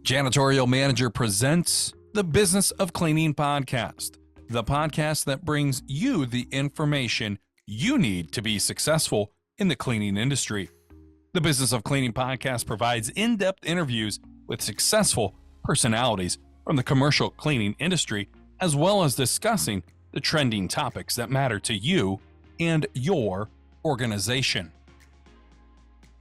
Janitorial Manager presents the Business of Cleaning podcast, the podcast that brings you the information you need to be successful in the cleaning industry. The Business of Cleaning podcast provides in-depth interviews with successful personalities from the commercial cleaning industry, as well as discussing the trending topics that matter to you and your organization.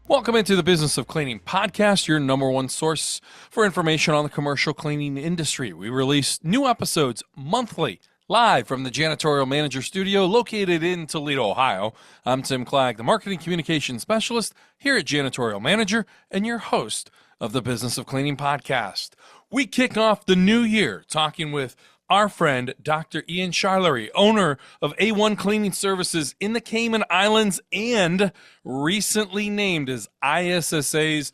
Welcome into the Business of Cleaning podcast, your number one source for information on the commercial cleaning industry. We release new episodes monthly, live from the Janitorial Manager studio located in Toledo, Ohio. I'm Tim Clagg, the Marketing Communications Specialist here at Janitorial Manager and your host of the Business of Cleaning podcast. We kick off the new year talking with our friend, Dr. Ian Charlery, owner of A1 Cleaning Services in the Cayman Islands and recently named as ISSA's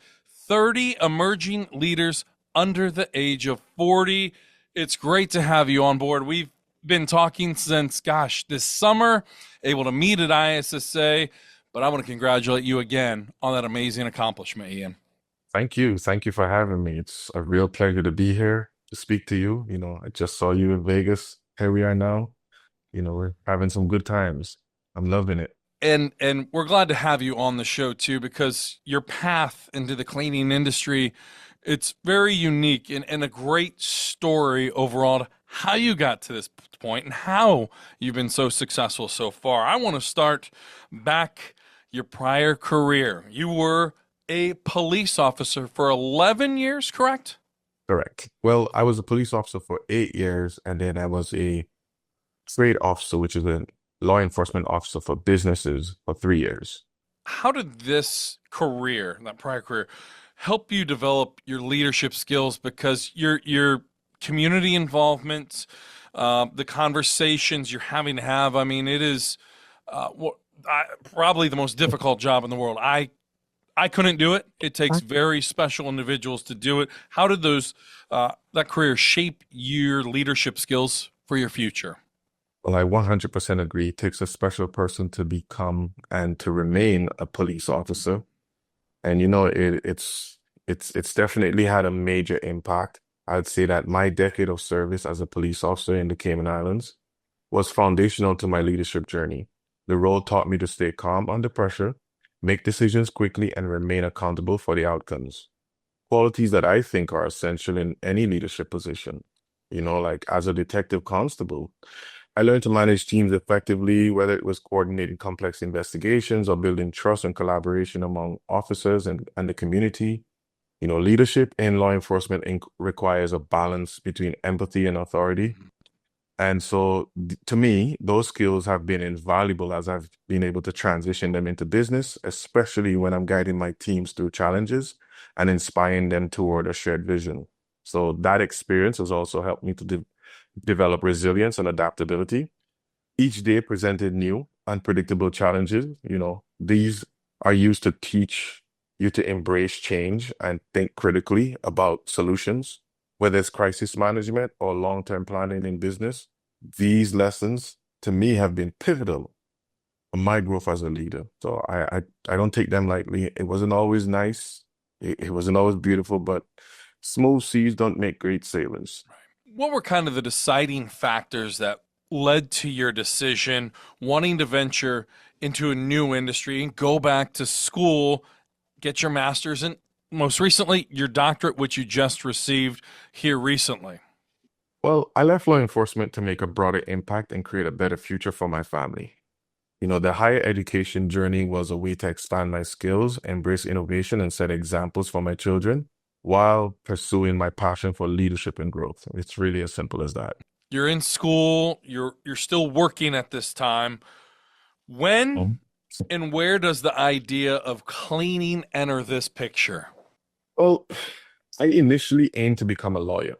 30 Emerging Leaders Under the Age of 40. It's great to have you on board. We've been talking since, this summer, able to meet at ISSA, but I want to congratulate you again on that amazing accomplishment, Ian. Thank you. Thank you for having me. It's a real pleasure to be here to speak to you. I just saw you in Vegas. Here we are now. We're having some good times. I'm loving it. And we're glad to have you on the show too, because your path into the cleaning industry, it's very unique and a great story overall, how you got to this point and how you've been so successful so far. I want to start back your prior career. You were a police officer for 11 years, correct? Correct. Well, I was a police officer for 8 years, and then I was a trade officer, which is a law enforcement officer for businesses, for 3 years. How did this career, that prior career, help you develop your leadership skills? Because your community involvement, the conversations you're having to have, it is probably the most difficult job in the world. I couldn't do it. It takes very special individuals to do it. How did that career shape your leadership skills for your future? Well, I 100% agree. It takes a special person to become and to remain a police officer. And it's definitely had a major impact. I'd say that my decade of service as a police officer in the Cayman Islands was foundational to my leadership journey. The role taught me to stay calm under pressure, make decisions quickly, and remain accountable for the outcomes. Qualities that I think are essential in any leadership position. Like as a detective constable, I learned to manage teams effectively, whether it was coordinating complex investigations or building trust and collaboration among officers and the community. Leadership in law enforcement requires a balance between empathy and authority. And so to me, those skills have been invaluable as I've been able to transition them into business, especially when I'm guiding my teams through challenges and inspiring them toward a shared vision. So that experience has also helped me to develop resilience and adaptability. Each day presented new, unpredictable challenges. These are used to teach you to embrace change and think critically about solutions. Whether it's crisis management or long-term planning in business, these lessons to me have been pivotal for my growth as a leader. So I don't take them lightly. It wasn't always nice. It wasn't always beautiful, but smooth seas don't make great sailors. What were kind of the deciding factors that led to your decision wanting to venture into a new industry and go back to school, get your master's, and most recently, your doctorate, which you just received here recently? Well, I left law enforcement to make a broader impact and create a better future for my family. The higher education journey was a way to expand my skills, embrace innovation, and set examples for my children while pursuing my passion for leadership and growth. It's really as simple as that. You're in school, you're still working at this time. When and where does the idea of cleaning enter this picture? Well, I initially aimed to become a lawyer,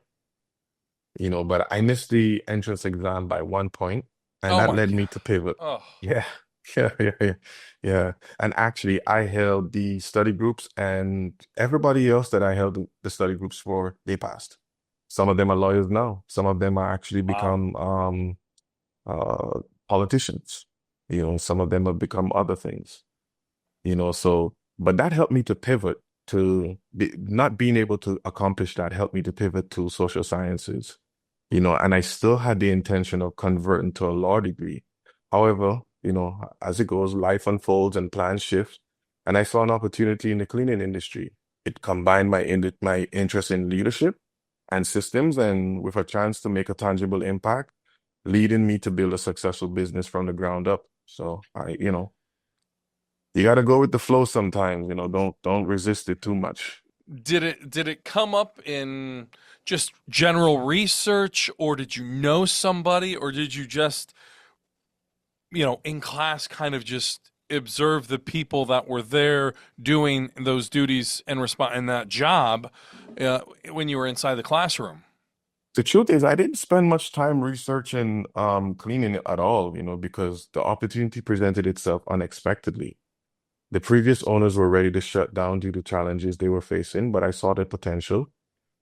but I missed the entrance exam by 1 point, and that led me to pivot. Oh. Yeah. And actually, I held the study groups, and everybody else that I held the study groups for, they passed. Some of them are lawyers now. Some of them are actually become politicians. Some of them have become other things. But that helped me to pivot not being able to accomplish that helped me to pivot to social sciences, you know, and I still had the intention of converting to a law degree. However, you know, as it goes, life unfolds and plans shift, and I saw an opportunity in the cleaning industry. It combined my interest in leadership and systems, and with a chance to make a tangible impact, leading me to build a successful business from the ground up. So you know, you got to go with the flow sometimes, you know, don't resist it too much. Did it come up in just general research, or did you know somebody, or did you just, in class kind of just observe the people that were there doing those duties and respond in that job when you were inside the classroom? The truth is, I didn't spend much time researching cleaning at all, you know, because the opportunity presented itself unexpectedly. The previous owners were ready to shut down due to challenges they were facing, but I saw the potential.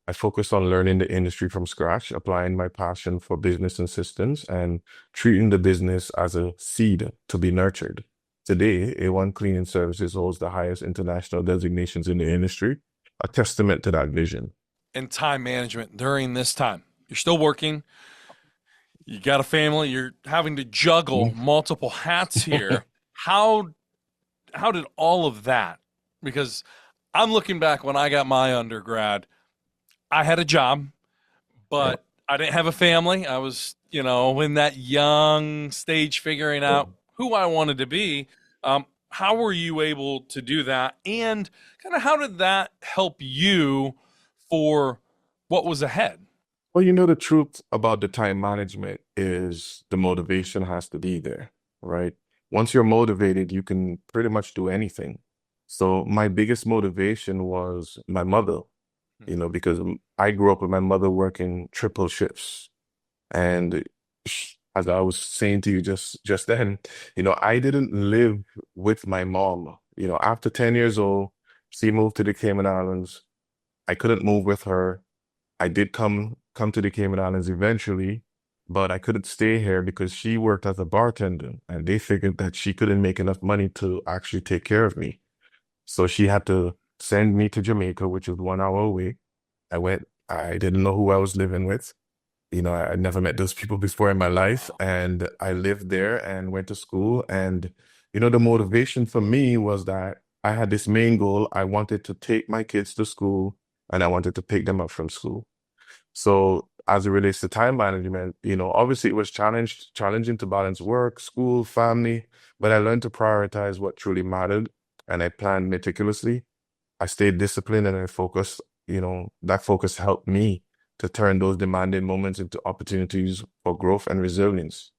I focused on learning the industry from scratch, applying my passion for business and systems, and treating the business as a seed to be nurtured. Today, A1 Cleaning Services holds the highest international designations in the industry, a testament to that vision. And time management during this time. You're still working, you got a family, you're having to juggle Mm. multiple hats here. How did all of that? Because I'm looking back when I got my undergrad, I had a job, Yeah. but I didn't have a family. I was, in that young stage figuring out who I wanted to be. How were you able to do that? And kind of how did that help you for what was ahead? Well, you know, the truth about the time management is the motivation has to be there, right? Once you're motivated, you can pretty much do anything. So my biggest motivation was my mother, you know, because I grew up with my mother working triple shifts. And as I was saying to you just then, you know, I didn't live with my mom. You know, after 10 years old, she moved to the Cayman Islands. I couldn't move with her. I did come to the Cayman Islands eventually, but I couldn't stay here because she worked as a bartender and they figured that she couldn't make enough money to actually take care of me. So she had to send me to Jamaica, which is 1 hour away. I went, I didn't know who I was living with. You know, I never met those people before in my life. And I lived there and went to school. And, you know, the motivation for me was that I had this main goal. I wanted to take my kids to school and I wanted to pick them up from school. So as it relates to time management, you know, obviously it was challenging to balance work, school, family, but I learned to prioritize what truly mattered and I planned meticulously. I stayed disciplined and I focused, you know, that focus helped me to turn those demanding moments into opportunities for growth and resilience.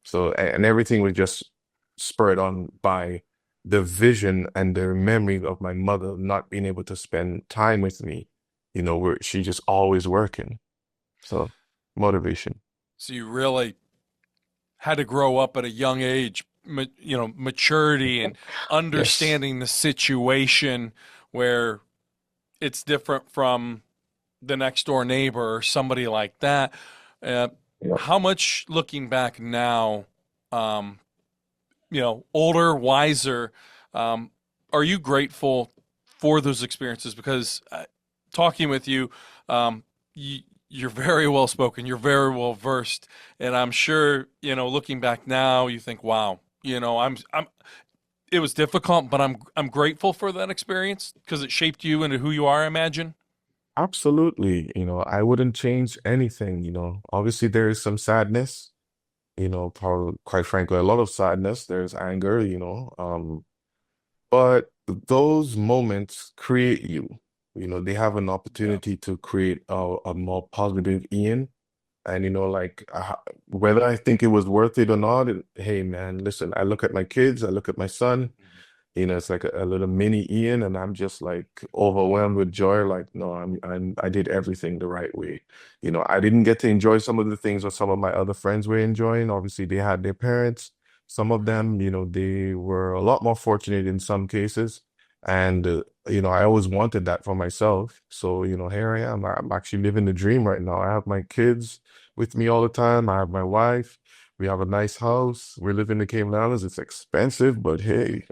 So, and everything was just spurred on by the vision and the memory of my mother not being able to spend time with me, you know, where she just always working. So, motivation. So you really had to grow up at a young age, maturity and Yes. understanding the situation where it's different from the next door neighbor or somebody like that. Uh, Yeah. how much looking back now, um, older, wiser, um, are you grateful for those experiences? Because talking with you, um, you, you're very well spoken, you're very well versed, and I'm sure looking back now, you think, wow, I'm. It was difficult, but I'm grateful for that experience because it shaped you into who you are. I imagine. Absolutely. You know, I wouldn't change anything, you know. Obviously there is some sadness, you know, probably quite frankly, a lot of sadness. There's anger, you know. But those moments create you. You know, they have an Yeah. opportunity to create a more positive Ian. And, you know, like whether I think it was worth it or not, hey, man, listen, I look at my kids, I look at my son. You know, it's like a little mini Ian, and I'm just like overwhelmed with joy. Like, no, I did everything the right way. You know, I didn't get to enjoy some of the things that some of my other friends were enjoying. Obviously, they had their parents. Some of them, you know, they were a lot more fortunate in some cases. And, you know, I always wanted that for myself. So, you know, here I am. I'm actually living the dream right now. I have my kids with me all the time. I have my wife. We have a nice house. We live in the Cayman Islands. It's expensive, but hey,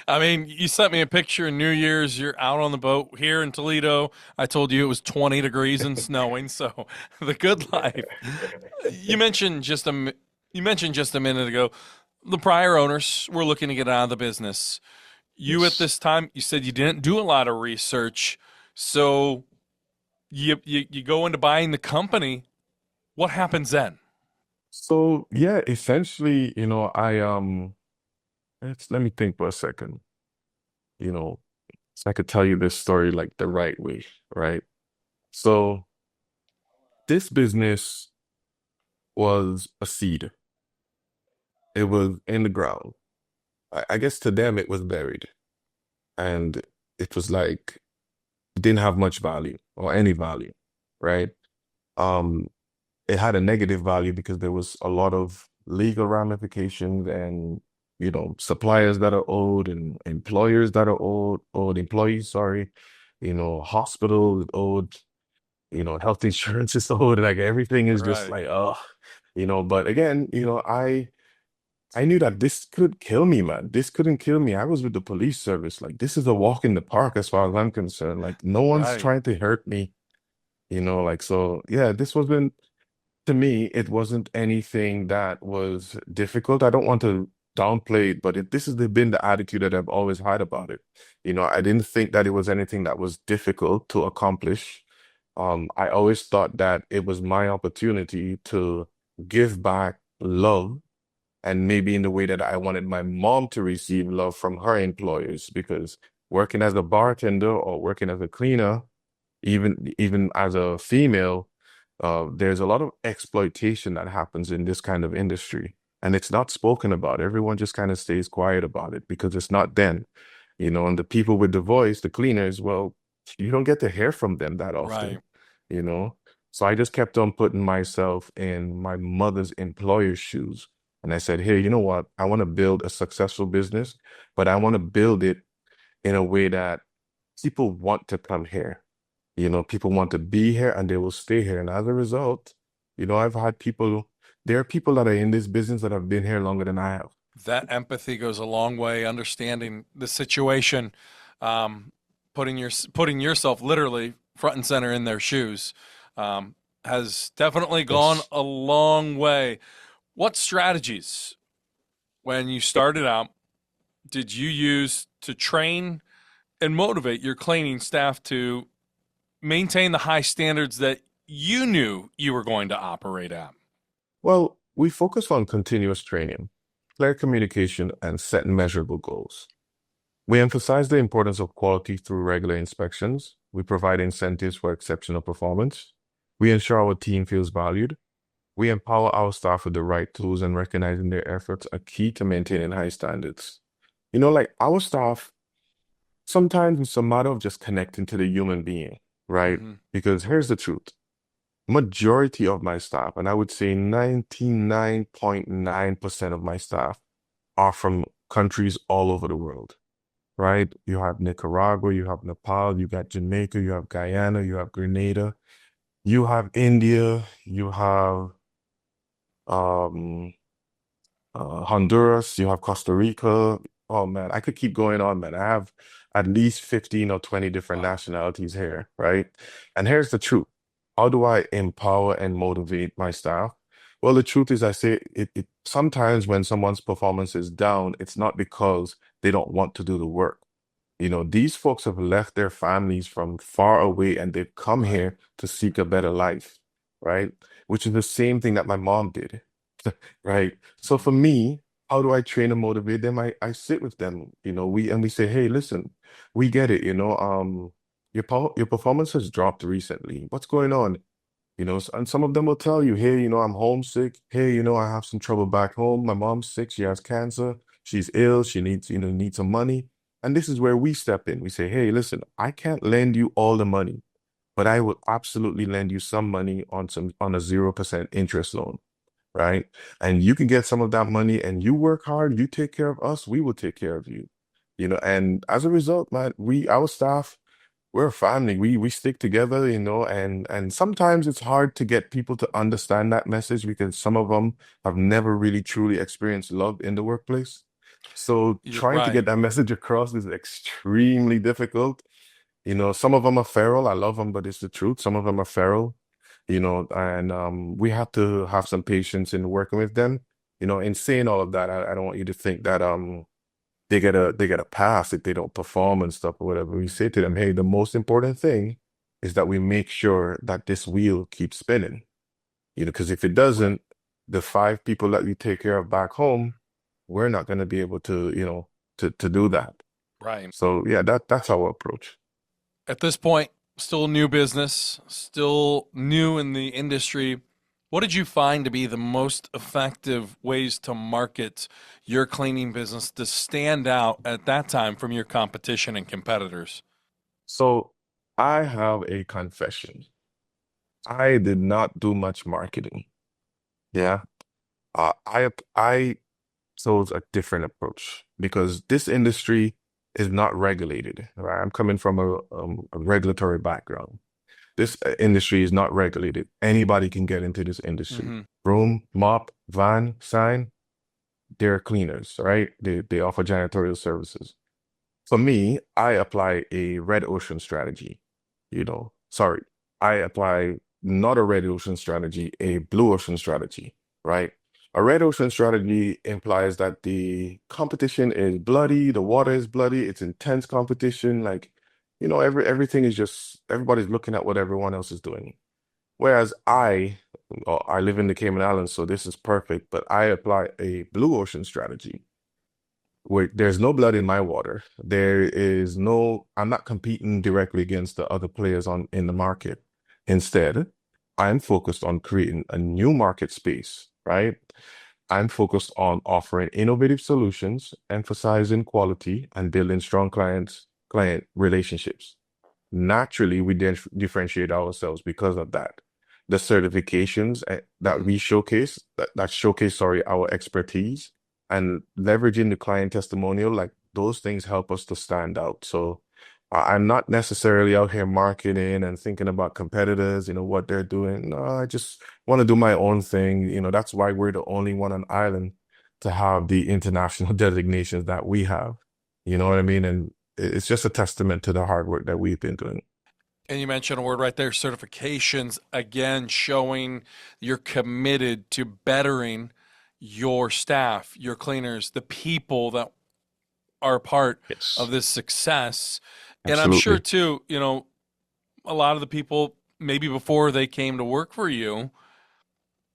I mean, you sent me a picture in New Year's. You're out on the boat here in Toledo. I told you it was 20 degrees and snowing, so the good life. You mentioned just you mentioned just a minute ago the prior owners were looking to get out of the business. You at yes. this time, you said you didn't do a lot of research, so you go into buying the company. What happens then? So yeah, essentially, let me think for a second. You know, so I could tell you this story like the right way, right? So this business was a seed. It was in the ground. I guess to them it was buried. And it was like it didn't have much value or any value, right? Um, it had a negative value because there was a lot of legal ramifications and suppliers that are owed and employers that are owed employees, sorry, hospitals owed, health insurance is owed, like everything is just Right, like, oh, but again, I knew that this could kill me, man. This couldn't kill me. I was with the police service. Like, this is a walk in the park as far as I'm concerned. Like, no one's right. trying to hurt me, like, so yeah, this wasn't, to me, it wasn't anything that was difficult. I don't want to downplay it, but this has been the attitude that I've always had about it. I didn't think that it was anything that was difficult to accomplish. I always thought that it was my opportunity to give back love and maybe in the way that I wanted my mom to receive love from her employers, because working as a bartender or working as a cleaner, even as a female, there's a lot of exploitation that happens in this kind of industry, and it's not spoken about. Everyone just kind of stays quiet about it because it's not them, and the people with the voice, the cleaners, well, you don't get to hear from them that Right. often, you know. So I just kept on putting myself in my mother's employer's shoes. And I said, hey, you know what? I want to build a successful business, but I want to build it in a way that people want to come here. People want to be here and they will stay here. And as a result, I've had people, there are people that are in this business that have been here longer than I have. That empathy goes a long way. Understanding the situation, um, putting yourself literally front and center in their shoes, um, has definitely gone Yes. a long way. What strategies, when you started out, did you use to train and motivate your cleaning staff to maintain the high standards that you knew you were going to operate at? Well, we focus on continuous training, clear communication, and set measurable goals. We emphasize the importance of quality through regular inspections. We provide incentives for exceptional performance. We ensure our team feels valued. We empower our staff with the right tools, and recognizing their efforts are key to maintaining high standards. Like our staff, sometimes it's a matter of just connecting to the human being, right? Hmm. Because here's the truth. Majority of my staff, and I would say 99.9% of my staff are from countries all over the world, right? You have Nicaragua, you have Nepal, you got Jamaica, you have Guyana, you have Grenada, you have India, you have um Honduras, you have Costa Rica. Oh man, I could keep going on, man. I have at least 15 or 20 different Wow. nationalities here, right? And here's the truth. How do I empower and motivate my staff? Well, the truth is, I say it sometimes when someone's performance is down, it's not because they don't want to do the work. These folks have left their families from far away and they've come Right. here to seek a better life, right? Which is the same thing that my mom did, right? So for me, how do I train and motivate them? I sit with them, we say, hey, listen, we get it, your performance has dropped recently. What's going on? And some of them will tell you, hey, I'm homesick. Hey, I have some trouble back home. My mom's sick. She has cancer. She's ill. She needs some money. And this is where we step in. We say, hey, listen, I can't lend you all the money, but I will absolutely lend you some money on a 0% interest loan, right? And you can get some of that money and you work hard, you take care of us, we will take care of you. And as a result, man, our staff, we're a family. We stick together, and sometimes it's hard to get people to understand that message because some of them have never really truly experienced love in the workplace. So You're trying to get right. that message across is extremely difficult. Some of them are feral. I love them, but it's the truth. Some of them are feral, and we have to have some patience in working with them. In saying all of that, I don't want you to think that they get a pass if they don't perform and stuff or whatever. We say to them, hey, the most important thing is that we make sure that this wheel keeps spinning. Because if it Right. doesn't, the five people that we take care of back home, we're not going to be able to, to do that. Right. So yeah, that's our approach. At this point, still new business, still new in the industry. What did you find to be the most effective ways to market your cleaning business to stand out at that time from your competition and competitors? So I have a confession. I did not do much marketing. Yeah. I chose a different approach because this industry is not regulated. Right? I'm coming from a regulatory background. This industry is not regulated. Anybody can get into this industry. Hmm. Broom, mop, van, sign, they're cleaners, right? They offer janitorial services. For me, I apply a red ocean strategy. Sorry, I apply not a red ocean strategy, a blue ocean strategy, right? A red ocean strategy implies that the competition is bloody, the water is bloody, it's intense competition. Like, everything is just everybody's looking at what everyone else is doing. Whereas I live in the Cayman Islands, so this is perfect, but I apply a blue ocean strategy where there's no blood in my water. I'm not competing directly against the other players in the market. Instead, I'm focused on creating a new market space, right? I'm focused on offering innovative solutions, emphasizing quality, and building strong client relationships. Naturally, we differentiate ourselves because of that. The certifications that Hmm. we showcase, that showcase, sorry, our expertise and leveraging the client testimonial, like those things help us to stand out. So I'm not necessarily out here marketing and thinking about competitors, what they're doing. No, I just want to do my own thing. That's why we're the only one on island to have the international designations that we have. You know what I mean? And it's just a testament to the hard work that we've been doing. And you mentioned a word right there, certifications, again, showing you're committed to bettering your staff, your cleaners, the people that are a part of Yes, this success. And I'm sure absolutely. too, a lot of the people maybe before they came to work for you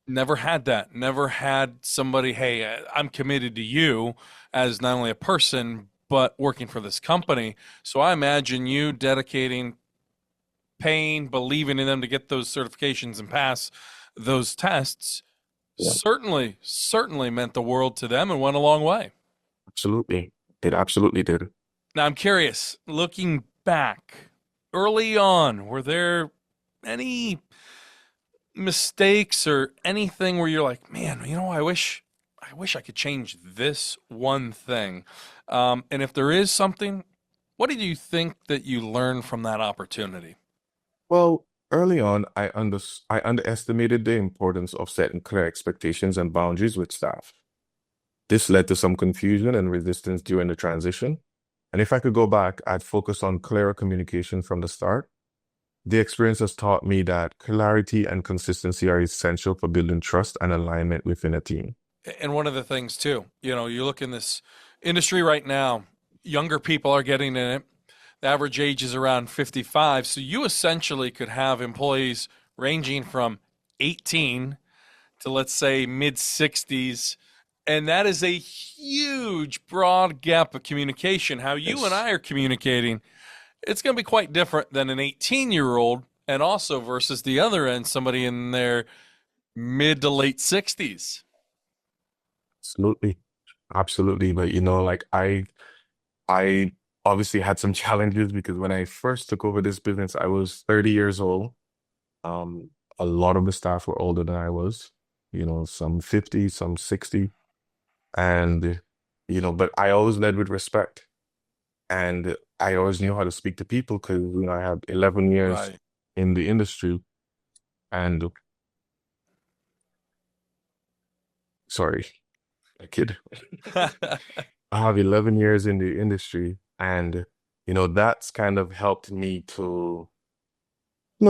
never had that, never had somebody, hey, I'm committed to you as not only a person, but working for this company. So I imagine you dedicating, paying, believing in them to get those certifications and pass those tests Yeah, certainly meant the world to them and went a long way. absolutely. It absolutely did. Now I'm curious, looking back early on, were there any mistakes or anything where you're like, man, I wish I could change this one thing. And if there is something, what did you think that you learned from that opportunity? Well, early on, I underestimated the importance of setting clear expectations and boundaries with staff. This led to some confusion and resistance during the transition. And if I could go back, I'd focus on clearer communication from the start. The experience has taught me that clarity and consistency are essential for building trust and alignment within a team. And one of the things too, you look in this industry right now, younger people are getting in it. The average age is around 55. So you essentially could have employees ranging from 18 to, let's say, mid 60s. And that is a huge, broad gap of communication. How you and Yes. I are communicating, it's going to be quite different than an 18-year-old, and also versus the other end, somebody in their mid to late 60s. Absolutely. Absolutely. But like I obviously had some challenges because when I first took over this business, I was 30 years old. Um, a lot of the staff were older than I was, some 50, some 60. And, but I always led with respect. And I always knew how to speak to people because, I have 11 years Right. in the industry. And sorry, a kid. I have 11 years in the industry, and that's kind of helped me to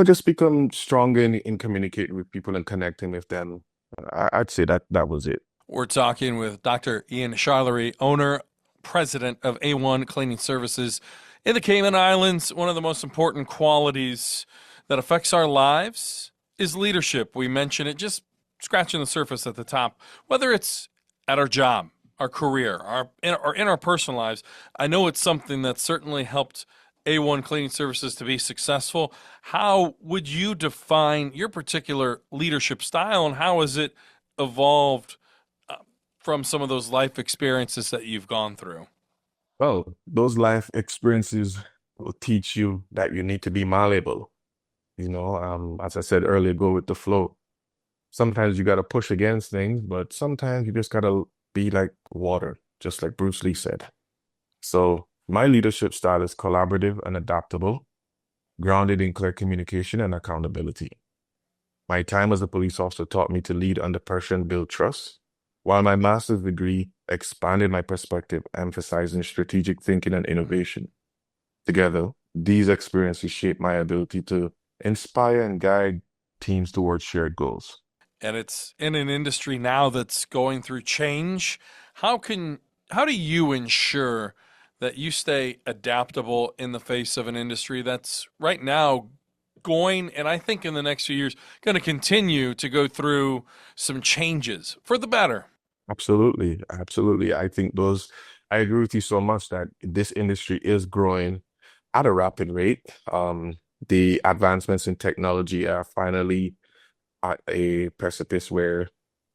just become stronger in communicating with people and connecting with them. I'd say that was it. We're talking with Dr. Ian Charlery, owner, president of A1 Cleaning Services in the Cayman Islands. One of the most important qualities that affects our lives is leadership. We mention it just scratching the surface at the top, whether it's at our job, our career, or in our personal lives. I know it's something that certainly helped A1 Cleaning Services to be successful. How would you define your particular leadership style, and how has it evolved from some of those life experiences that you've gone through? Well, those life experiences will teach you that you need to be malleable. As I said earlier, go with the flow. Sometimes you got to push against things, but sometimes you just got to be like water, just like Bruce Lee said. So my leadership style is collaborative and adaptable, grounded in clear communication and accountability. My time as a police officer taught me to lead under pressure and build trust, while my master's degree expanded my perspective, emphasizing strategic thinking and innovation. Together, these experiences shaped my ability to inspire and guide teams towards shared goals. And it's in an industry now that's going through change. How do you ensure that you stay adaptable in the face of an industry that's right now going, and I think in the next few years, going to continue to go through some changes for the better? Absolutely. Absolutely. I agree with you so much that this industry is growing at a rapid rate. The advancements in technology are finally at a precipice where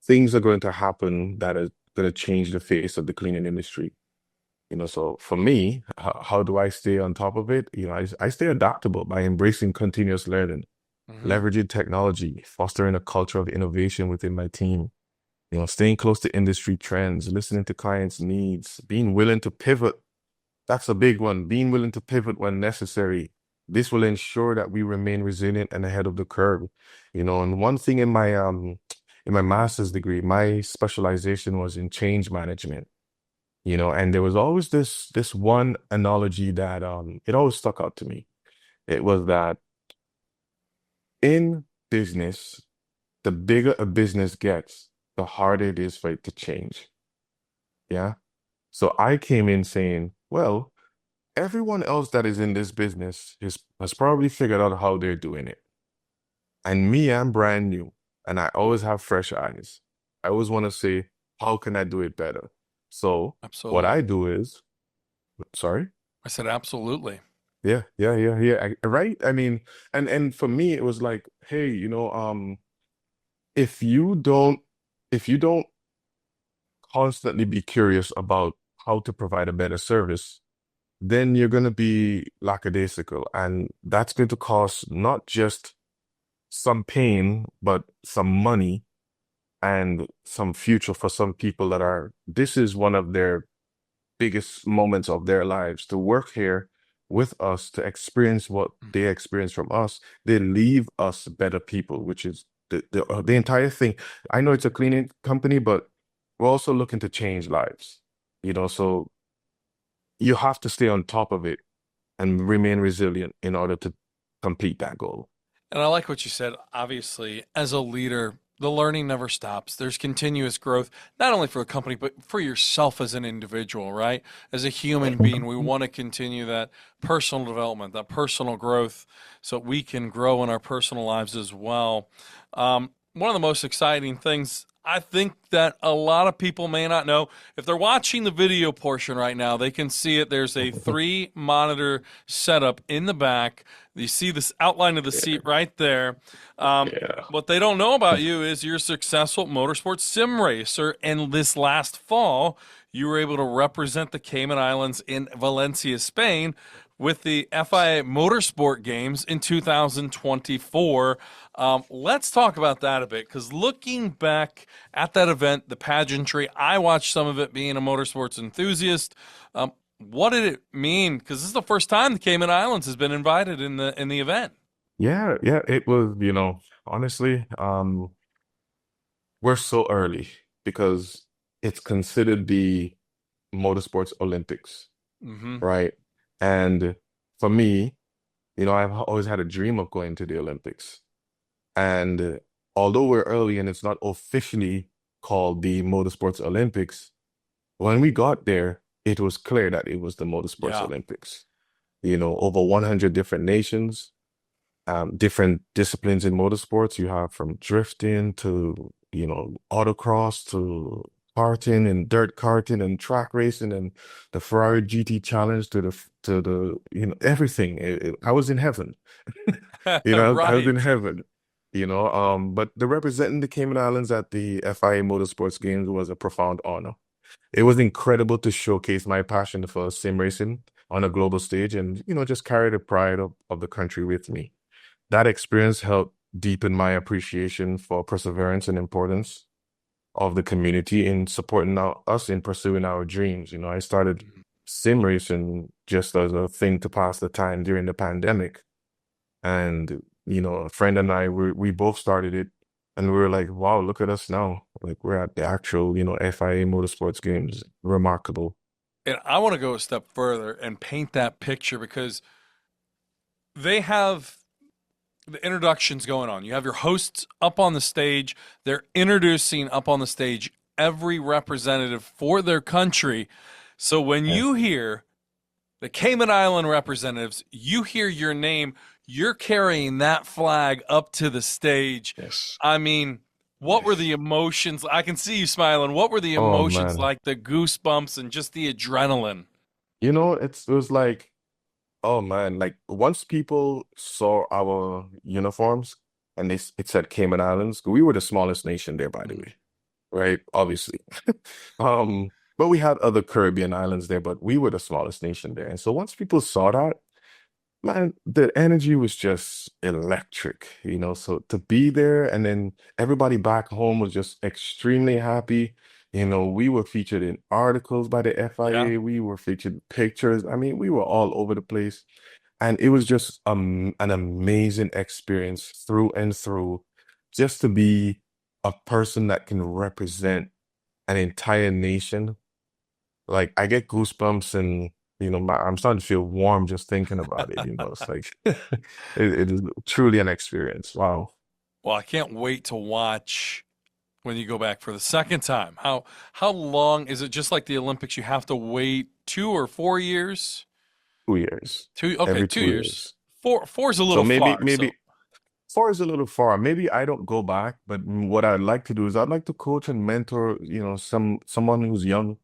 things are going to happen that are going to change the face of the cleaning industry. So for me, how do I stay on top of it? I stay adaptable by embracing continuous learning, Hmm. leveraging technology, fostering a culture of innovation within my team, staying close to industry trends, listening to clients' needs, being willing to pivot. That's a big one. Being willing to pivot when necessary. This will ensure that we remain resilient and ahead of the curve. And one thing in my master's degree, my specialization was in change management. And there was always this one analogy that it always stuck out to me. It was that in business, the bigger a business gets, the harder it is for it to change. Yeah. So I came in saying, well, everyone else that is in this business has probably figured out how they're doing it. And me, I'm brand new and I always have fresh eyes. I always want to say, how can I do it better? So what Absolutely. I do is, sorry. I said absolutely. Yeah, yeah, yeah, yeah. Right? I mean, and for me, it was like, hey, if you don't if you don't constantly be curious about how to provide a better service, then you're going to be lackadaisical. And that's going to cost not just some pain, but some money and some future for some people this is one of their biggest moments of their lives to work here with us, to experience what they experience from us. They leave us better people, which is the entire thing. I know it's a cleaning company, but we're also looking to change lives, so you have to stay on top of it and remain resilient in order to complete that goal. And I like what you said. Obviously, as a leader, the learning never stops. There's continuous growth, not only for a company, but for yourself as an individual, right? As a human being, we want to continue that personal development, that personal growth, so we can grow in our personal lives as well. One of the most exciting things I think that a lot of people may not know, if they're watching the video portion right now, they can see it. There's a 3 monitor setup in the back. You see this outline of the seat right there. Yeah. What they don't know about you is you're a successful motorsports sim racer, and this last fall, you were able to represent the Cayman Islands in Valencia, Spain, with the FIA Motorsport Games in 2024. Let's talk about that a bit, because looking back at that event, the pageantry, I watched some of it being a motorsports enthusiast. What did it mean? Because this is the first time the Cayman Islands has been invited in the event. Yeah, yeah, it was, honestly, we're so early because it's considered the motorsports Olympics, Hmm. right? And for me, I've always had a dream of going to the Olympics. And although we're early and it's not officially called the Motorsports Olympics, when we got there, it was clear that it was the Motorsports Yeah. Olympics. Over 100 different nations, different disciplines in motorsports. You have from drifting to, autocross to karting and dirt karting and track racing and the Ferrari GT Challenge to the everything. I was in heaven. I was in Right. heaven. But the representing the Cayman Islands at the FIA Motorsports Games was a profound honor. It was incredible to showcase my passion for sim racing on a global stage and, just carry the pride of the country with me. That experience helped deepen my appreciation for perseverance and importance of the community in supporting us in pursuing our dreams. I started sim racing just as a thing to pass the time during the pandemic. And, a friend and I, we both started it. And we were like, wow, look at us now. Like we're at the actual, FIA Motorsports Games. Remarkable. And I want to go a step further and paint that picture because they have the introductions going on. You have your hosts up on the stage. They're introducing up on the stage every representative for their country. So when Yeah. you hear the Cayman Island representatives, you hear your name, you're carrying that flag up to the stage. Yes. I mean, what were the Yes. emotions? I can see you smiling. What were the Oh emotions man. like, the goosebumps and just the adrenaline? It was like, oh man, like once people saw our uniforms and it said Cayman Islands, we were the smallest nation there, by the Mhm. way, right? Obviously. But we had other Caribbean islands there, but we were the smallest nation there. And so once people saw that, man, the energy was just electric, So to be there and then everybody back home was just extremely happy. We were featured in articles by the Yeah. FIA. We were featured in pictures. I mean, we were all over the place. And it was just an amazing experience through and through, just to be a person that can represent an entire nation. Like I get goosebumps and I'm starting to feel warm just thinking about it. It's like it is truly an experience. Wow. Well, I can't wait to watch when you go back for the second time. How long is it? Just like the Olympics, you have to wait 2 or 4 years? 2 years. Two, okay, Every two two years. years. Four's a So little maybe far. So maybe 4 is a little far. Maybe I don't go back, but what I'd like to do is I'd like to coach and mentor, someone who's young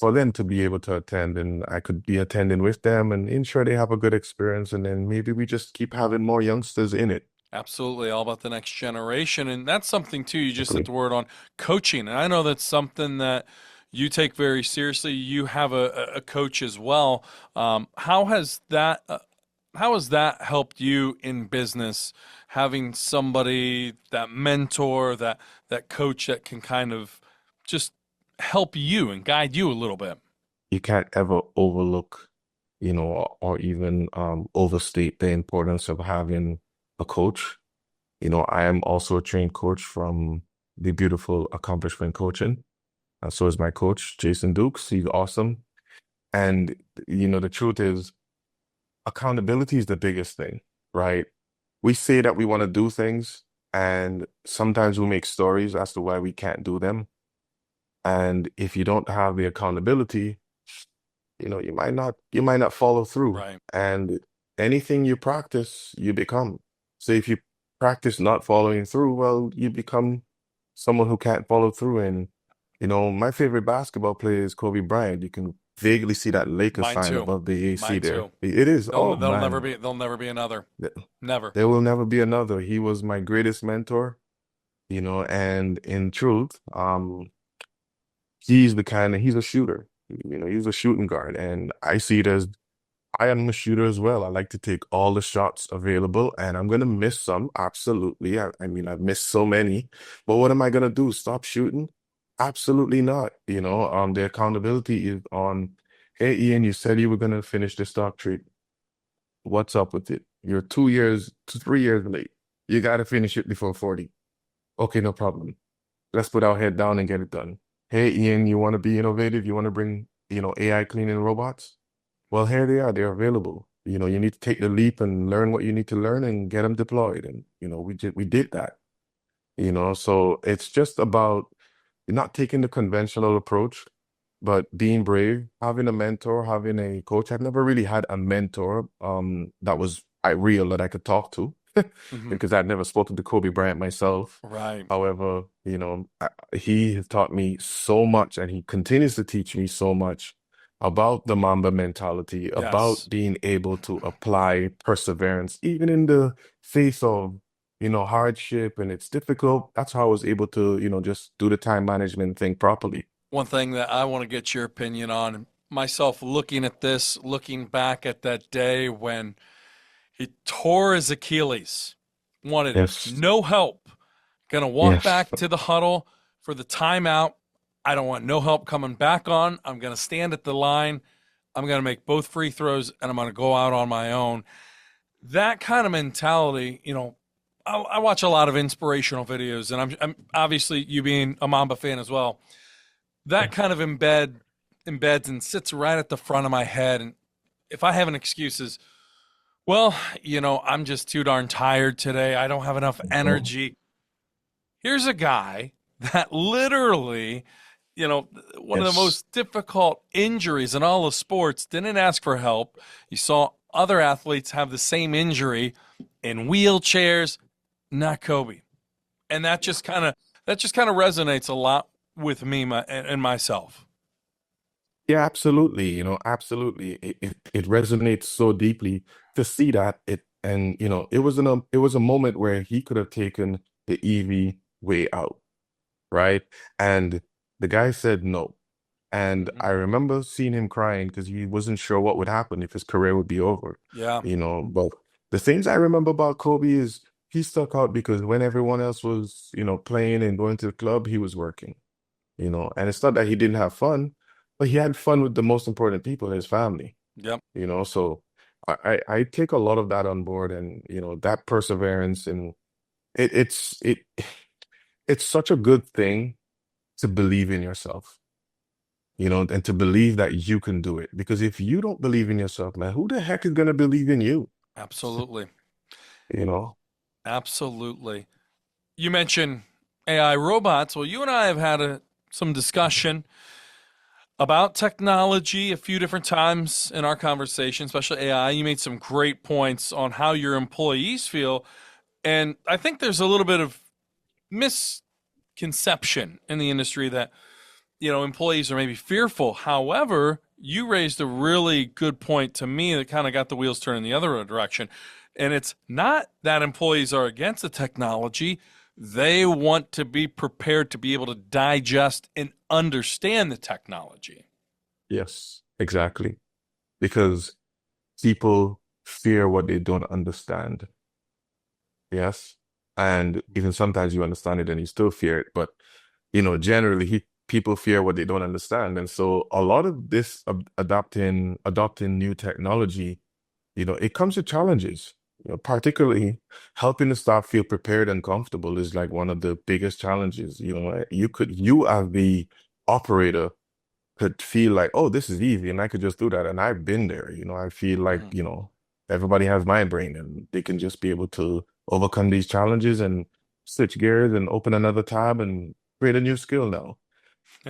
for them to be able to attend and I could be attending with them and ensure they have a good experience and then maybe we just keep having more youngsters in it. absolutely, all about the next generation, and that's something too. You just hit the Exactly. word on coaching, and I know that's something that you take very seriously. You have a coach as well. How has that helped you in business? Having somebody, that mentor, that coach that can kind of just help you and guide you a little bit. You can't ever overlook, or even overstate the importance of having a coach. I am also a trained coach from the beautiful accomplishment coaching. And so is my coach, Jason Dukes. He's awesome. And, the truth is, accountability is the biggest thing, right? We say that we want to do things, and sometimes we make stories as to why we can't do them. And if you don't have the accountability, you might not follow through. Right. And anything you practice, you become. So if you practice not following through, well, you become someone who can't follow through. And my favorite basketball player is Kobe Bryant. You can vaguely see that Lakers Mine sign too. above the AC Mine there. too. It is. Oh There'll never man. be another. Th- Never. There will never be another. He was my greatest mentor, and in truth, he's a shooter. He's a shooting guard. And I see it as I am a shooter as well. I like to take all the shots available, and I'm gonna miss some. Absolutely. I mean, I've missed so many, but what am I gonna do? Stop shooting? Absolutely not. The accountability is on Hey, Ian, you said you were going to finish the stock trade. What's up with it? You're 2 years to 3 years late. You got to finish it before 40. Okay, no problem. Let's put our head down and get it done. Hey, Ian, you want to be innovative? You want to bring, AI cleaning robots? Well, here they are. They're available. You need to take the leap and learn what you need to learn and get them deployed. And, we did that. So it's just about not taking the conventional approach, but being brave, having a mentor, having a coach. I've never really had a mentor that was real that I could talk to Hmm. because I'd never spoken to Kobe Bryant myself. Right. However, he has taught me so much and he continues to teach me so much about the Mamba mentality, about Yes. being able to apply perseverance, even in the face of hardship and it's difficult. That's how I was able to, just do the time management thing properly. One thing that I want to get your opinion on, myself looking at this, looking back at that day when he tore his Achilles, wanted Yes. no help, gonna walk Yes. back to the huddle for the timeout. I don't want no help coming back on. I'm gonna stand at the line. I'm gonna make both free throws and I'm gonna go out on my own. That kind of mentality, I watch a lot of inspirational videos, and I'm obviously you being a Mamba fan as well. That kind of embeds and sits right at the front of my head. And if I have an excuse is, well, I'm just too darn tired today. I don't have enough Mhm. energy. Here's a guy that literally, one of the Yes. most difficult injuries in all of sports, didn't ask for help. You saw other athletes have the same injury in wheelchairs, not Kobe. And that just kind of resonates a lot with me and myself. Yeah, absolutely. Absolutely. It resonates so deeply to see that it was a moment where he could have taken the easy way out, right? And the guy said no. And Mhm. I remember seeing him crying because he wasn't sure what would happen if his career would be over, Yeah. But the things I remember about Kobe is he stuck out because when everyone else was, playing and going to the club, he was working, and it's not that he didn't have fun, but he had fun with the most important people, his family, Yep. so I take a lot of that on board and, that perseverance and it it's such a good thing to believe in yourself, and to believe that you can do it. Because if you don't believe in yourself, man, who the heck is going to believe in you? Absolutely. You know? Absolutely. You mentioned AI robots. Well, you and I have had some discussion about technology a few different times in our conversation, especially AI. You made some great points on how your employees feel. And I think there's a little bit of misconception in the industry that, employees are maybe fearful. However, you raised a really good point to me that kind of got the wheels turning the other direction. And it's not that employees are against the technology. They want to be prepared to be able to digest and understand the technology. Yes, exactly. Because people fear what they don't understand. Yes. And even sometimes you understand it and you still fear it. But, generally people fear what they don't understand. And so a lot of this adopting new technology, it comes with challenges. Particularly helping the staff feel prepared and comfortable is like one of the biggest challenges. You as the operator could feel like, oh, this is easy and I could just do that. And I've been there. I feel like, Mhm. everybody has my brain and they can just be able to overcome these challenges and switch gears and open another tab and create a new skill now.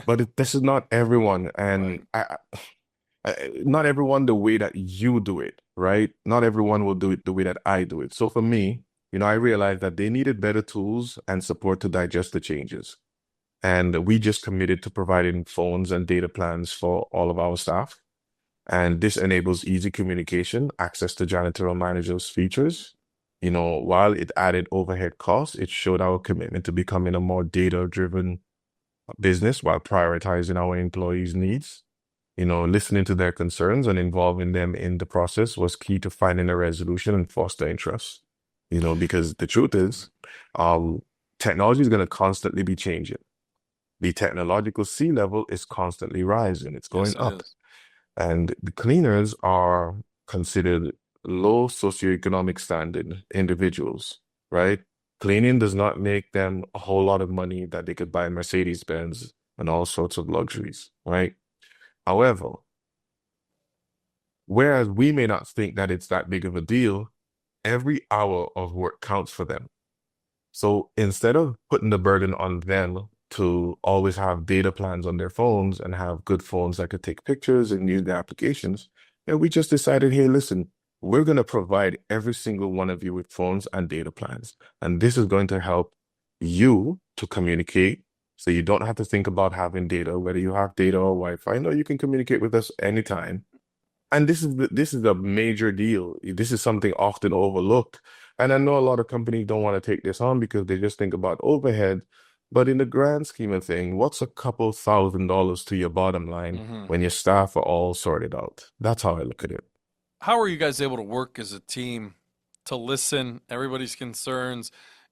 But this is not everyone. And Right. not everyone the way that you do it, right? Not everyone will do it the way that I do it. So for me, I realized that they needed better tools and support to digest the changes. And we just committed to providing phones and data plans for all of our staff. And this enables easy communication, access to janitorial managers' features. While it added overhead costs, it showed our commitment to becoming a more data-driven business while prioritizing our employees' needs. Listening to their concerns and involving them in the process was key to finding a resolution and fostering trust. Because the truth is, um, technology is going to constantly be changing. The technological sea level is constantly rising. It's Yes, going it up. is. And the cleaners are considered low socioeconomic standard individuals, right? Cleaning does not make them a whole lot of money that they could buy Mercedes Benz and all sorts of luxuries, right? However, whereas we may not think that it's that big of a deal, every hour of work counts for them. So instead of putting the burden on them to always have data plans on their phones and have good phones that could take pictures and use the applications, we just decided, hey, listen, we're going to provide every single one of you with phones and data plans. And this is going to help you to communicate. So you don't have to think about having data, whether you have data or Wi-Fi. No, you can communicate with us anytime. And this is a major deal. This is something often overlooked. And I know a lot of companies don't want to take this on because they just think about overhead. But in the grand scheme of things, what's a couple $1,000s to your bottom line Mm-hmm. when your staff are all sorted out? That's how I look at it. How are you guys able to work as a team to listen everybody's concerns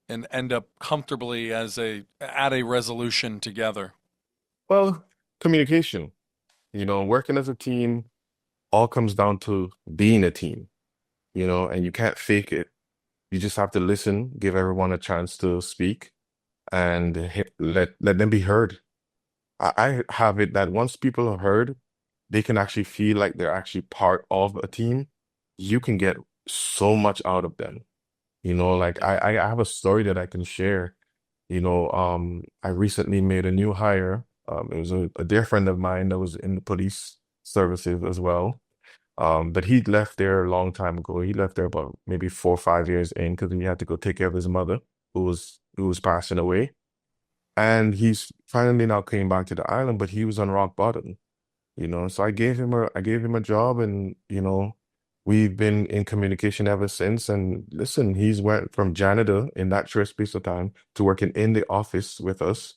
and end up comfortably as at a resolution together? Well, communication, working as a team all comes down to being a team, and you can't fake it. You just have to listen, give everyone a chance to speak, and let them be heard. I have it that once people are heard, they can actually feel like they're actually part of a team. You can get so much out of them. Like Yeah. I have a story that I can share. I recently made a new hire. It was a dear friend of mine that was in the police services as well. But he left there a long time ago. He left there about maybe 4 or 5 years in because he had to go take care of his mother who was passing away. And he's finally now came back to the island, but he was on rock bottom, So I gave him a job, and we've been in communication ever since. And listen, he's went from janitor in that short space of time to working in the office with us.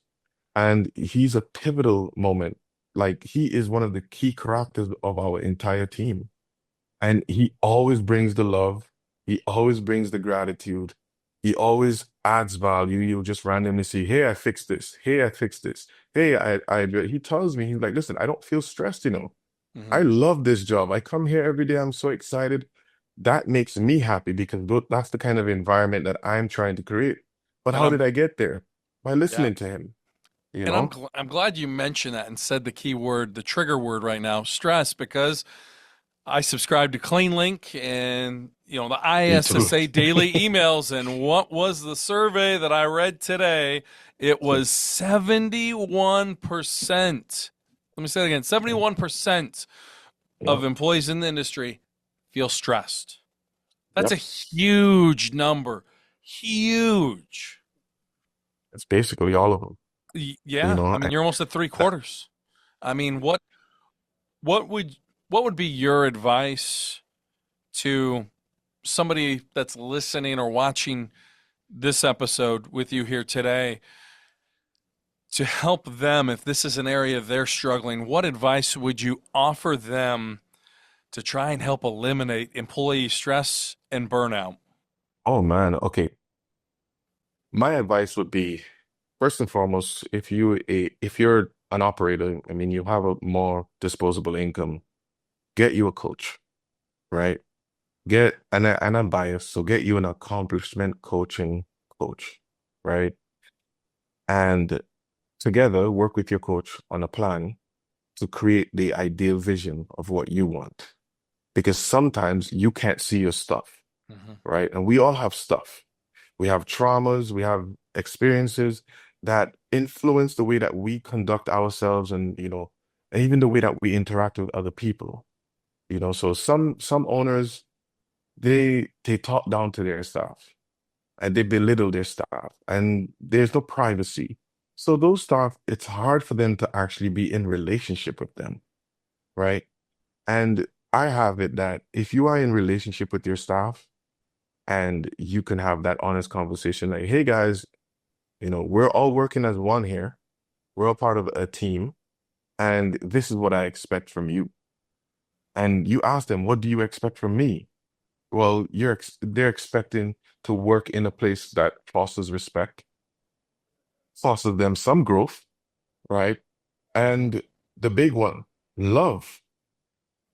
And he's a pivotal moment. Like he is one of the key characters of our entire team. And he always brings the love. He always brings the gratitude. He always adds value. You'll just randomly see, hey, I fixed this. Hey, I fixed this. Hey, he tells me, he's like, listen, I don't feel stressed. I Mm-hmm. love this job. I come here every day. I'm so excited. That makes me happy because that's the kind of environment that I'm trying to create. But And how did I get there? By yeah, listening to him, you and I'm know? gl- I'm glad you mentioned that and said the key word, the trigger word right now, stress, because I subscribe to CleanLink and the Me too. ISSA daily emails. And what was the survey that I read today? It was 71%. Let me say it again, 71% Yeah. of employees in the industry feel stressed. That's a Yep. huge number. Huge. It's basically all of them, you Yeah, I know? mean, you're almost at three quarters. I mean, what would what would be your advice to somebody that's listening or watching this episode with you here today to help them if this is an area they're struggling? What advice would you offer them to try and help eliminate employee stress and burnout? Oh man, okay. My advice would be first and foremost, if you're an operator, I mean you have a more disposable income, get you a coach, right? And I'm biased, so get you an accomplishment coaching coach, right? And together work with your coach on a plan to create the ideal vision of what you want. Because sometimes you can't see your stuff, Mm-hmm. right? And we all have stuff. We have traumas, we have experiences that influence the way that we conduct ourselves and even the way that we interact with other people. So some owners they talk down to their staff and they belittle their staff and there's no privacy. So those staff, it's hard for them to actually be in relationship with them, right? And I have it that if you are in relationship with your staff and you can have that honest conversation like, hey guys, we're all working as one here. We're all part of a team, and this is what I expect from you. And you ask them, what do you expect from me? Well, they're expecting to work in a place that fosters respect, fosters them some growth, right? Mm-hmm. And the big one, love.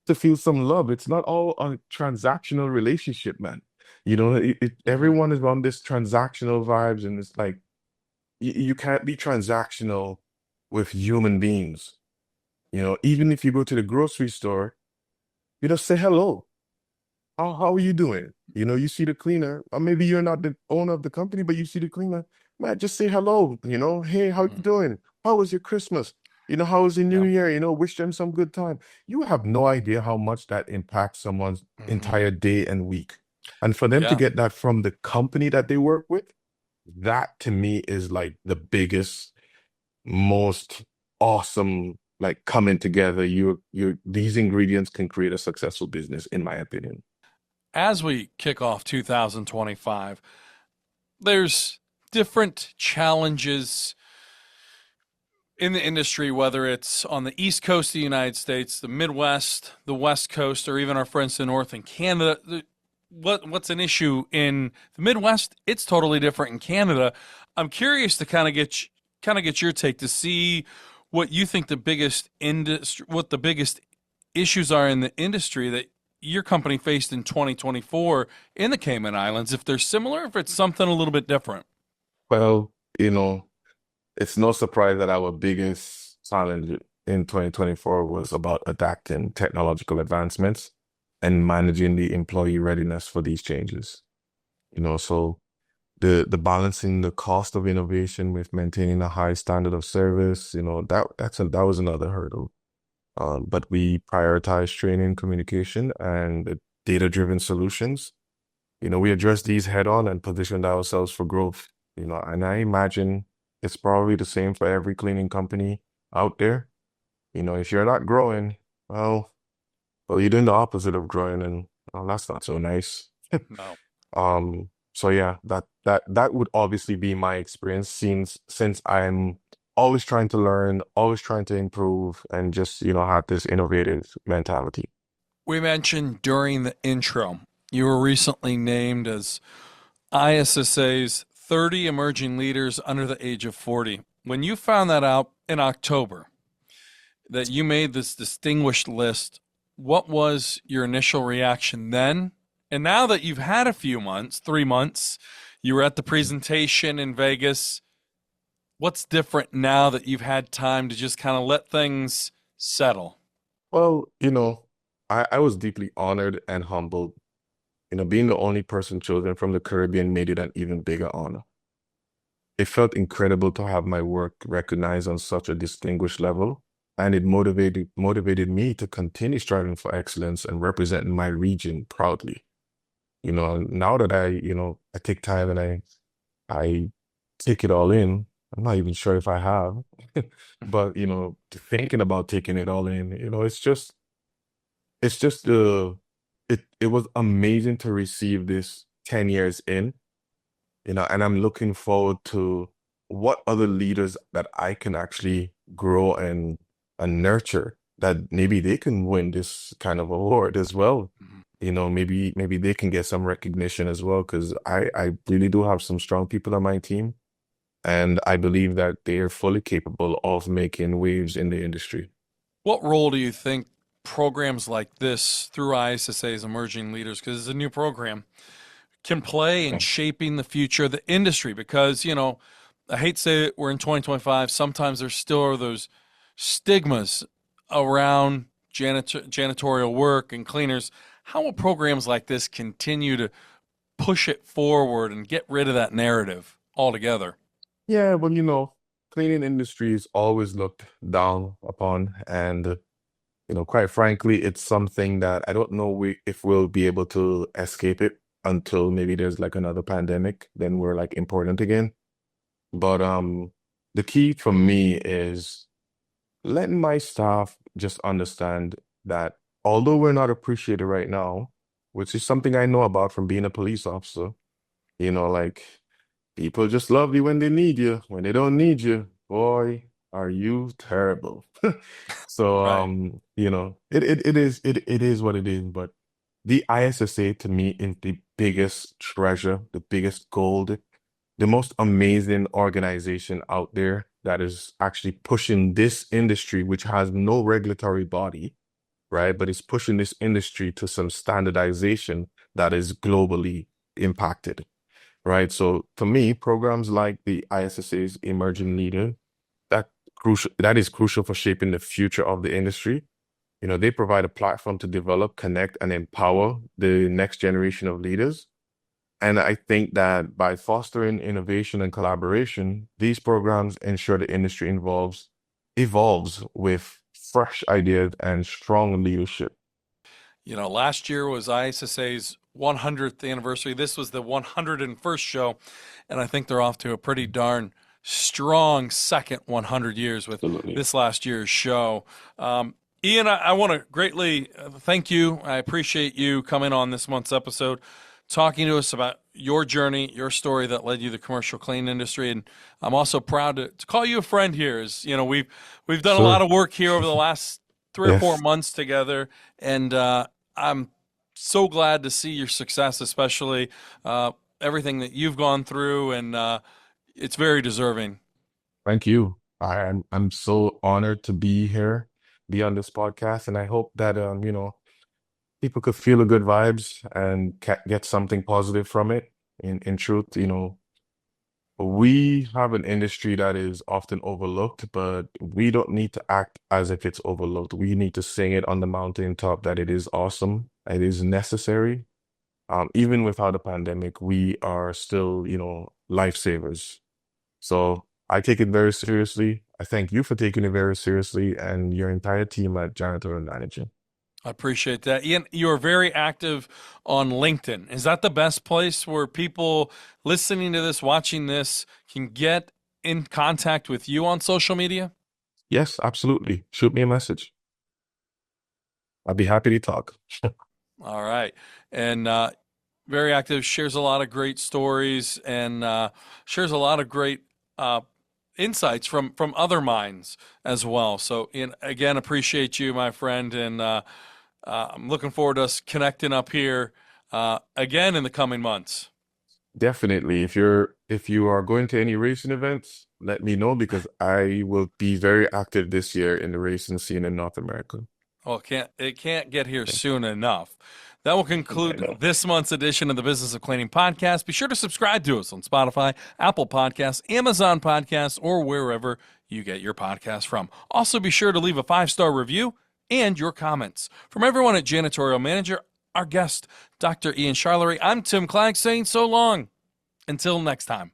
to feel some love. It's not all a transactional relationship, man. Mhm. Everyone is on this transactional vibes, and it's like you can't be transactional with human beings. Even if you go to the grocery store, you just say hello. How are you doing? You see the cleaner, or maybe you're not the owner of the company, but you see the cleaner, man, just say hello, hey, how you Mhm. doing? How was your Christmas? How was your New Yeah. Year? Wish them some good time. You have no idea how much that impacts someone's Mhm. entire day and week. And for them to Yeah. get that from the company that they work with, that to me is like the biggest, most awesome, like coming together. These ingredients can create a successful business, in my opinion. As we kick off 2025, there's different challenges in the industry, whether it's on the East Coast of the United States, the Midwest, the West Coast, or even our friends to the North in Canada. What's an issue in the Midwest? It's totally different in Canada. I'm curious to kind of get your take to see what you think what the biggest issues are in the industry that your company faced in 2024 in the Cayman Islands. If they're similar, if it's something a little bit different. Well, you know, it's no surprise that our biggest challenge in 2024 was about adapting technological advancements and managing the employee readiness for these changes. So the balancing the cost of innovation with maintaining a high standard of service, that was another hurdle. But we prioritize training, communication, and data-driven solutions. We addressed these head on and positioned ourselves for growth. And I imagine it's probably the same for every cleaning company out there. If you're not growing, well, you're doing the opposite of growing, and well, that's not so nice. No. So yeah, that would obviously be my experience since I'm always trying to learn, always trying to improve, and just, have this innovative mentality. We mentioned during the intro, you were recently named as ISSA's 30 emerging leaders under the age of 40. When you found that out in October, that you made this distinguished list, what was your initial reaction then? And now that you've had a few months, 3 months, you were at the presentation in Vegas. What's different now that you've had time to just kind of let things settle? Well, I was deeply honored and humbled. Being the only person chosen from the Caribbean made it an even bigger honor. It felt incredible to have my work recognized on such a distinguished level, and it motivated me to continue striving for excellence and representing my region proudly. Now that I take time and I take it all in. I'm not even sure if I have, but thinking about taking it all in, it's just it was amazing to receive this 10 years in, and I'm looking forward to what other leaders that I can actually grow and nurture that maybe they can win this kind of award as well. Maybe they can get some recognition as well because I really do have some strong people on my team, and I believe that they are fully capable of making waves in the industry. What role do you think programs like this through ISSA's Emerging Leaders, because it's a new program, can play in shaping the future of the industry? Because, I hate to say it, we're in 2025. Sometimes there still are those stigmas around janitorial work and cleaners. How will programs like this continue to push it forward and get rid of that narrative altogether? Yeah, well, cleaning industry is always looked down upon, and quite frankly, it's something that I don't know if we'll be able to escape it until maybe there's like another pandemic, then we're like important again. But the key for me is letting my staff just understand that although we're not appreciated right now, which is something I know about from being a police officer, like people just love you when they need you. When they don't need you, boy, are you terrible. So Right. it is what it is. But the ISSA to me is the biggest treasure, the biggest gold, the most amazing organization out there that is actually pushing this industry, which has no regulatory body, right? But it's pushing this industry to some standardization that is globally impacted, right? So for me, programs like the ISSA's Emerging Leader, that is crucial for shaping the future of the industry. You know, they provide a platform to develop, connect, and empower the next generation of leaders. And I think that by fostering innovation and collaboration, these programs ensure the industry evolves with fresh ideas and strong leadership. You know, last year was ISSA's 100th anniversary. This was the 101st show, and I think they're off to a pretty darn strong second 100 years with Absolutely. this last year's show. Ian, I want to greatly thank you. I appreciate you coming on this month's episode, talking to us about your journey, your story that led you to the commercial clean industry. And I'm also proud to call you a friend here. As you know, we've done a Sure. lot of work here over the last 3 or 4 Yes, months together, and I'm so glad to see your success, especially everything that you've gone through, and it's very deserving. thank you. I'm so honored to be here, be on this podcast, and I hope that people could feel the good vibes and get something positive from it. In truth, we have an industry that is often overlooked, but we don't need to act as if it's overlooked. We need to sing it on the mountaintop that it is awesome, it is necessary. Even without the pandemic, we are still, lifesavers. So I take it very seriously. I thank you for taking it very seriously and your entire team at Janitorial Manager. I appreciate that. Ian, you're very active on LinkedIn. Is that the best place where people listening to this, watching this, can get in contact with you on social media? Yes, absolutely. Shoot me a message. I'd be happy to talk. All right. And very active, shares a lot of great stories, and shares a lot of great insights from other minds as well. So, Ian, again, appreciate you, my friend, and I'm looking forward to us connecting up here again in the coming months. Definitely. If you are going to any racing events, let me know because I will be very active this year in the racing scene in North America. Well, it can't get here soon enough. That will I conclude know. this month's edition of the Business of Cleaning podcast. Be sure to subscribe to us on Spotify, Apple Podcasts, Amazon Podcasts, or wherever you get your podcasts from. Also, be sure to leave a 5-star review and your comments. From everyone at Janitorial Manager, our guest, Dr. Ian Charlery, I'm Tim Clagg saying so long. Until next time.